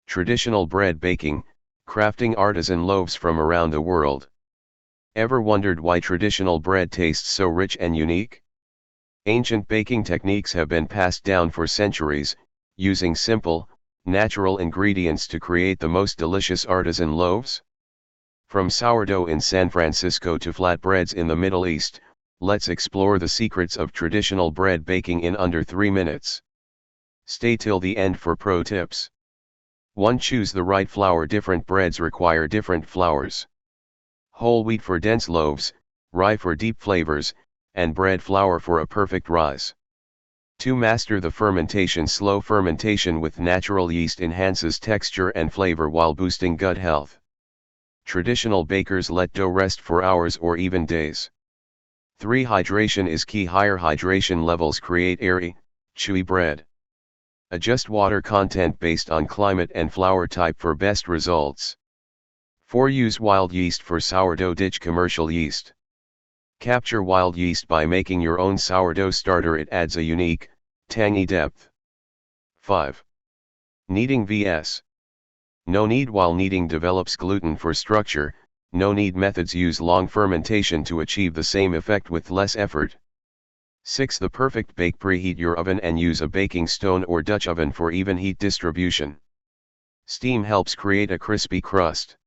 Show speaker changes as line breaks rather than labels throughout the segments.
Traditional bread baking, crafting artisan loaves from around the world. Ever wondered why traditional bread tastes so rich and unique? Ancient baking techniques have been passed down for centuries, using simple, natural ingredients to create the most delicious artisan loaves. From sourdough in San Francisco to flatbreads in the Middle East, let's explore the secrets of traditional bread baking in under 3 minutes. Stay till the end for pro tips. 1. Choose the right flour. Different breads require different flours. Whole wheat for dense loaves, rye for deep flavors, and bread flour for a perfect rise. 2. Master the fermentation. Slow fermentation with natural yeast enhances texture and flavor while boosting gut health. Traditional bakers let dough rest for hours or even days. 3. Hydration is key. Higher hydration levels create airy, chewy bread. Adjust water content based on climate and flour type for best results. 4. Use wild yeast for sourdough. Ditch commercial yeast. Capture wild yeast by making your own sourdough starter. It adds a unique, tangy depth. 5. Kneading vs. No knead. While kneading develops gluten for structure, no knead methods use long fermentation to achieve the same effect with less effort. 6. The perfect bake. Preheat your oven and use a baking stone or Dutch oven for even heat distribution. Steam helps create a crispy crust.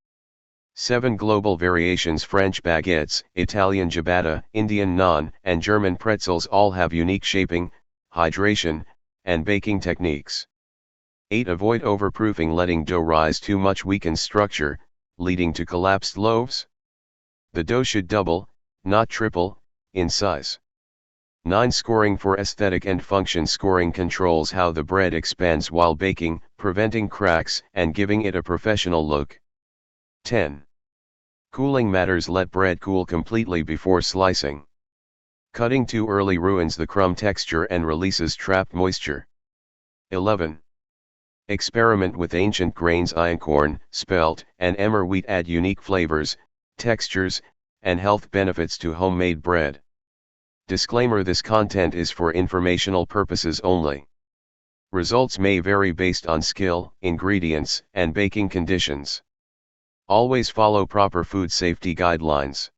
7. Global variations. French baguettes, Italian ciabatta, Indian naan, and German pretzels all have unique shaping, hydration, and baking techniques. 8. Avoid overproofing. Letting dough rise too much weakens structure, leading to collapsed loaves. The dough should double, not triple, in size. 9. Scoring for aesthetic and function. Scoring controls how the bread expands while baking, preventing cracks and giving it a professional look. 10. Cooling matters. Let bread cool completely before slicing. Cutting too early ruins the crumb texture and releases trapped moisture. 11. Experiment with ancient grains. Einkorn, spelt, and emmer wheat add unique flavors, textures, and health benefits to homemade bread. Disclaimer: this content is for informational purposes only. Results may vary based on skill, ingredients, and baking conditions. Always follow proper food safety guidelines.